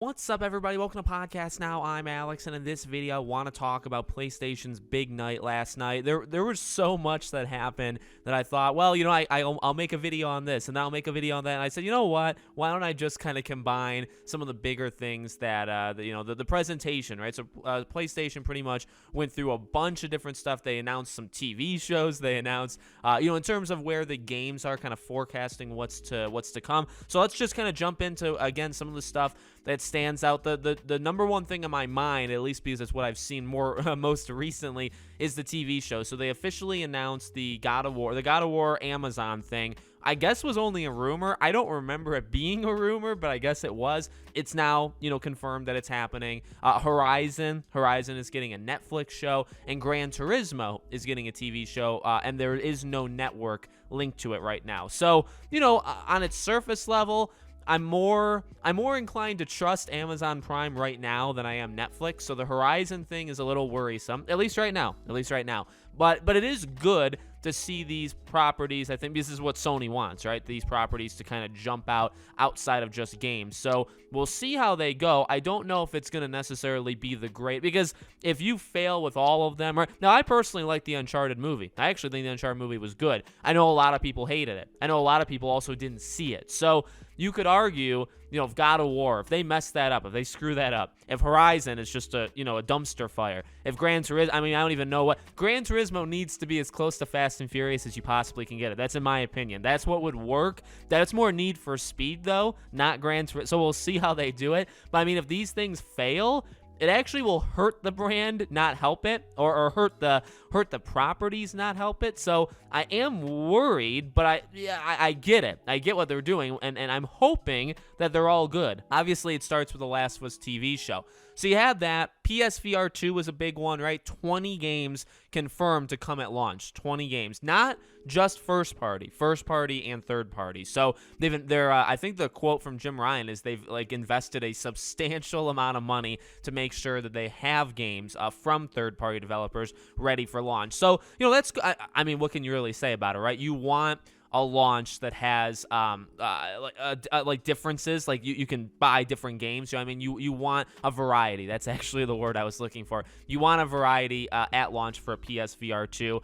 What's up, everybody? Welcome to Podcast Now. I'm Alex, and in this video, I want to talk about PlayStation's big night last night. There was so much that happened that I thought, well, I'll make a video on this, and then I'll make a video on that. And I said, you know what? Why don't I just kind of combine some of the bigger things that, the presentation, right? So PlayStation pretty much went through a bunch of different stuff. They announced some TV shows. They announced, in terms of where the games are, kind of forecasting what's to come. So let's just kind of jump into, again, some of the stuff that stands out. The number one thing in my mind, at least because it's what I've seen most recently, is the TV show. So they officially announced the God of War Amazon thing. I guess was only a rumor. I don't remember it being a rumor, but I guess it was. It's now, confirmed that it's happening. Horizon is getting a Netflix show, and Gran Turismo is getting a TV show, and there is no network linked to it right now. So, on its surface level, I'm more inclined to trust Amazon Prime right now than I am Netflix. So the Horizon thing is a little worrisome, at least right now. But it is good to see these properties. I think this is what Sony wants, right? These properties to kind of jump outside of just games. So we'll see how they go. I don't know if it's going to necessarily be the great, because if you fail with all of them, right? Now, I personally like the Uncharted movie. I actually think the Uncharted movie was good. I know a lot of people hated it. I know a lot of people also didn't see it. So you could argue, if God of War, if they mess that up, if they screw that up, if Horizon is just a dumpster fire, if Gran Turismo, I don't even know what. Gran Turismo needs to be as close to Fast and Furious as you possibly can get it. That's in my opinion. That's what would work. That's more Need for Speed, though, not Gran Turismo. So we'll see how they do it. But if these things fail, it actually will hurt the brand, not help it, or hurt the properties, not help it. So I am worried, but I get it. I get what they're doing, and I'm hoping that they're all good. Obviously, it starts with the Last of Us TV show. So you had that. PSVR 2 was a big one, right? 20 games confirmed to come at launch. 20 games, not just first party and third party. So I think the quote from Jim Ryan is they've invested a substantial amount of money to make sure that they have games from third party developers ready for launch. So that's what can you really say about it, right? You want a launch that has differences, like you can buy different games. You want a variety. That's actually the word I was looking for. You want a variety at launch for a PSVR 2.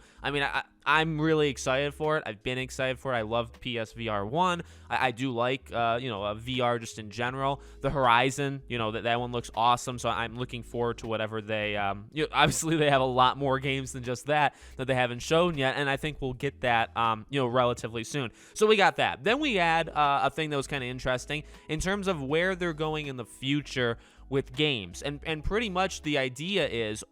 I'm really excited for it. I've been excited for it. I love PSVR 1. I do like, VR just in general. The Horizon, that one looks awesome. So I'm looking forward to whatever they, obviously they have a lot more games than just that they haven't shown yet. And I think we'll get that, relatively soon. So we got that. Then we add a thing that was kind of interesting in terms of where they're going in the future with games. And pretty much the idea is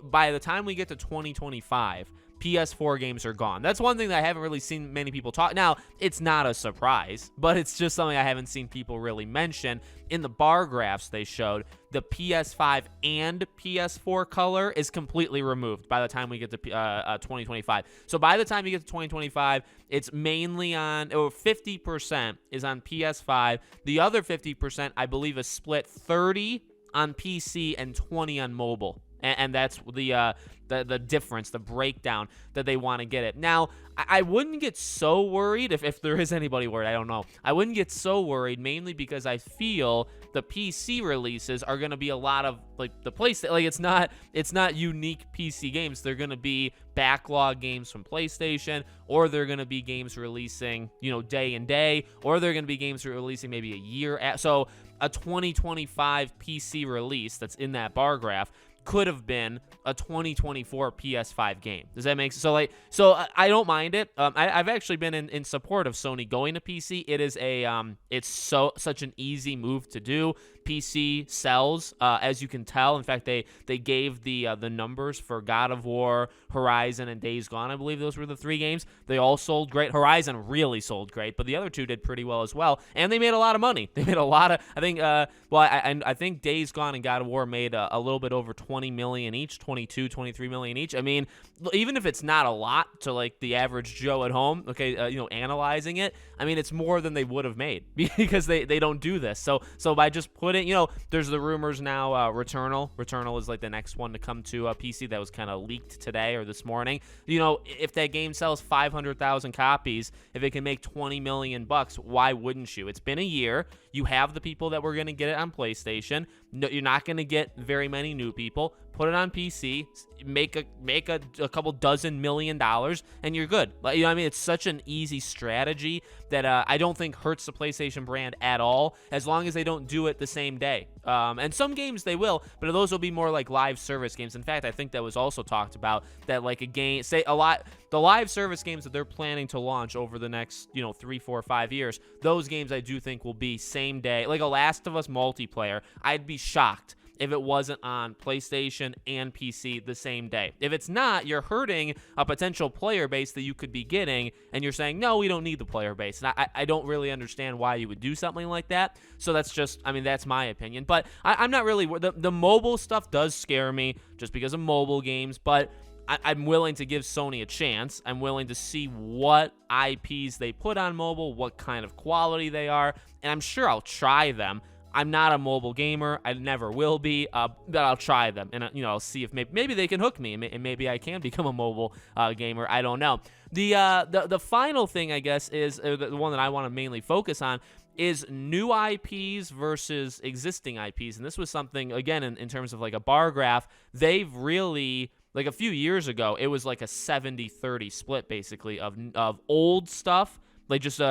by the time we get to 2025, PS4 games are gone. That's one thing that I haven't really seen many people talk. Now, it's not a surprise, but it's just something I haven't seen people really mention. In the bar graphs they showed, the PS5 and PS4 color is completely removed by the time we get to 2025. So by the time you get to 2025, it's mainly on, 50% is on PS5. The other 50%, I believe, is split 30 on PC and 20 on mobile. And that's the difference, the breakdown that they want to get it. Now, I wouldn't get so worried if there is anybody worried. I don't know. I wouldn't get so worried, mainly because I feel the PC releases are going to be a lot of the PlayStation. It's not unique PC games. They're going to be backlog games from PlayStation, or they're going to be games releasing day and day, or they're going to be games releasing maybe a year. So a 2025 PC release that's in that bar graph could have been a 2024 PS5 game. Does that make sense? So I don't mind it. I've actually been in support of Sony going to PC. It is it's such an easy move to do. PC sells, as you can tell. In fact, they gave the numbers for God of War, Horizon, and Days Gone. I believe those were the 3 games. They all sold great. Horizon really sold great, but the other 2 did pretty well as well, and they made a lot of money. They made a lot of, I think, I think Days Gone and God of War made a little bit over $20 20 million each, 22, 23 million each. I mean, even if it's not a lot to like the average Joe at home, okay, analyzing it, I mean, it's more than they would have made because they don't do this. So by just putting, there's the rumors now, Returnal is like the next one to come to a PC that was kind of leaked today or this morning. If that game sells 500,000 copies, if it can make 20 million bucks, why wouldn't you? It's been a year. You have the people that were going to get it on PlayStation. No, you're not going to get very many new people. Put it on PC, make a couple dozen $1 million, and you're good. Like, I mean, it's such an easy strategy that I don't think hurts the PlayStation brand at all, as long as they don't do it the same day. And some games they will, but those will be more like live service games. In fact, I think that was also talked about, that like a game, the live service games that they're planning to launch over the next 3, 4, 5 years. Those games I do think will be same day, like a Last of Us multiplayer. I'd be shocked if it wasn't on PlayStation and PC the same day. If it's not, you're hurting a potential player base that you could be getting, and you're saying, no, we don't need the player base. And I don't really understand why you would do something like that. So that's my opinion. But I'm not really, the mobile stuff does scare me just because of mobile games, but I'm willing to give Sony a chance. I'm willing to see what IPs they put on mobile, what kind of quality they are, and I'm sure I'll try them. I'm not a mobile gamer. I never will be, but I'll try them, and I'll see if maybe they can hook me, and maybe I can become a mobile gamer. I don't know. The final thing, I guess, is the one that I want to mainly focus on is new IPs versus existing IPs, and this was something, again, in terms of like a bar graph, they've really, like a few years ago, it was like a 70-30 split, basically, of old stuff, like just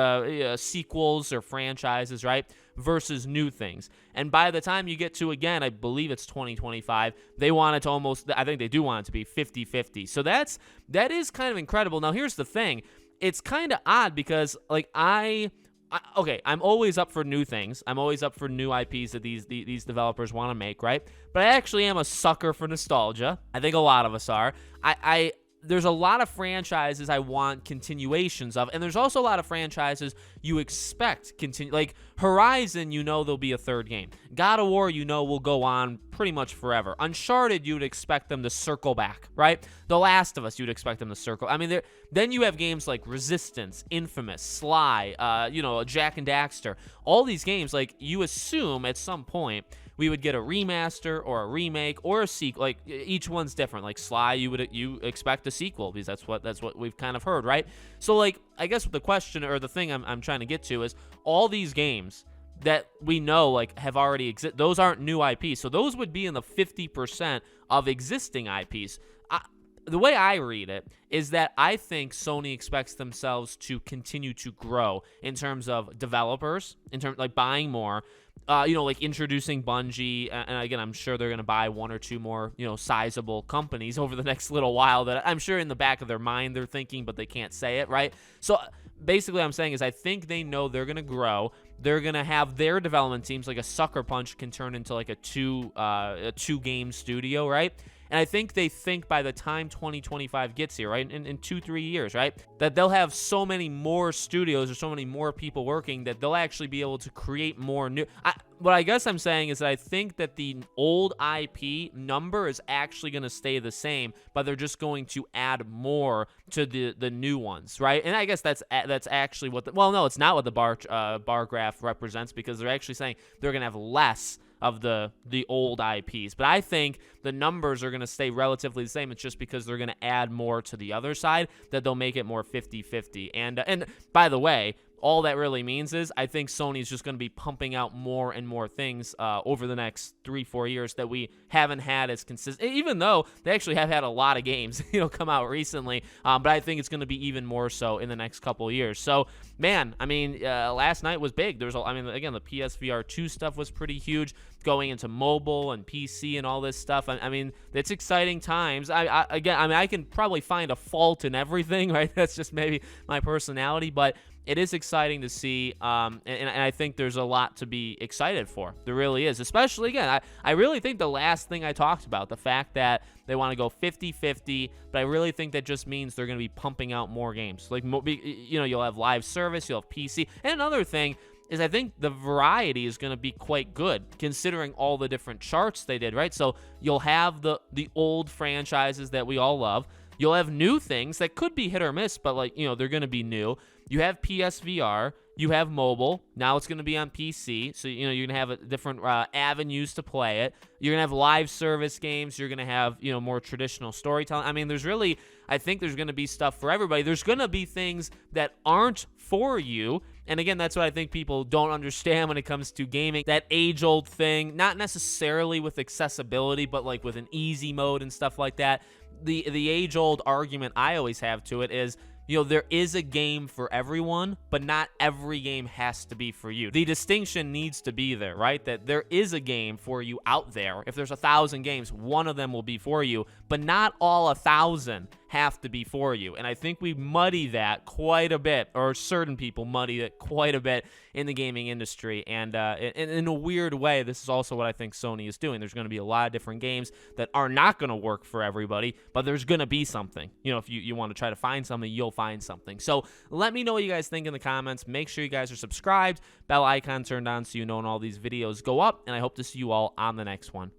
sequels or franchises, right, versus new things. And by the time you get to, again, I believe it's 2025, they want it to almost, I think they do want it to be 50-50. So that is kind of incredible. Now, here's the thing. It's kind of odd because, like, I'm always up for new things. I'm always up for new IPs that these developers want to make, right? But I actually am a sucker for nostalgia. I think a lot of us are. There's a lot of franchises I want continuations of, and there's also a lot of franchises you expect like Horizon, there'll be a third game. God of War, will go on pretty much forever. Uncharted, you'd expect them to circle back, right? The Last of Us, you'd expect them to circle. I mean, then you have games like Resistance, Infamous, Sly, Jack and Daxter. All these games, like, you assume at some point we would get a remaster or a remake or a sequel. Like, each one's different. Like Sly, you expect a sequel because that's what we've kind of heard, right? So, like, I guess the question or the thing I'm trying to get to is all these games that we know, like, have already existed. Those aren't new IPs, so those would be in the 50% of existing IPs. The way I read it is that I think Sony expects themselves to continue to grow in terms of developers, in terms like buying more, like introducing Bungie, and again, I'm sure they're going to buy one or two more, sizable companies over the next little while that I'm sure in the back of their mind they're thinking, but they can't say it, right? So basically what I'm saying is I think they know they're going to grow. They're going to have their development teams, like a Sucker Punch can turn into like a two-game studio, right? And I think they think by the time 2025 gets here, right, in 2-3 years, right, that they'll have so many more studios or so many more people working that they'll actually be able to create more new. What I guess I'm saying is that I think that the old IP number is actually going to stay the same, but they're just going to add more to the new ones, right? And I guess that's actually what no, it's not what the bar graph represents, because they're actually saying they're going to have less of the old IPs. But I think the numbers are going to stay relatively the same. It's just because they're going to add more to the other side that they'll make it more 50-50. And by the way, all that really means is I think Sony's just going to be pumping out more and more things over the next 3-4 years that we haven't had as consistent, even though they actually have had a lot of games come out recently, but I think it's going to be even more so in the next couple of years. So, man, I mean, last night was big. Again, the PSVR 2 stuff was pretty huge, going into mobile and PC and all this stuff. I mean, it's exciting times. I can probably find a fault in everything, right? That's just maybe my personality, but it is exciting to see, and I think there's a lot to be excited for. There really is, especially, again, I really think the last thing I talked about, the fact that they want to go 50-50, but I really think that just means they're going to be pumping out more games. Like, you'll have live service, you'll have PC, and another thing is I think the variety is going to be quite good considering all the different charts they did, right? So you'll have the old franchises that we all love. You'll have new things that could be hit or miss, but like, they're going to be new. You have PSVR, you have mobile. Now it's going to be on PC, so you're going to have a different avenues to play it. You're going to have live service games. You're going to have more traditional storytelling. I mean, I think there's going to be stuff for everybody. There's going to be things that aren't for you. And again, that's what I think people don't understand when it comes to gaming. That age-old thing, not necessarily with accessibility, but like with an easy mode and stuff like that. The age-old argument I always have to it is, there is a game for everyone, but not every game has to be for you. The distinction needs to be there, right? That there is a game for you out there. If there's 1,000 games, one of them will be for you, but not all 1,000 have to be for you. And I think we muddy that quite a bit, or certain people muddy it quite a bit in the gaming industry. And in a weird way, this is also what I think Sony is doing. There's going to be a lot of different games that are not going to work for everybody, but there's going to be something. If you want to try to find something, you'll find something. So let me know what you guys think in the comments. Make sure you guys are subscribed, bell icon turned on so you know when all these videos go up, and I hope to see you all on the next one.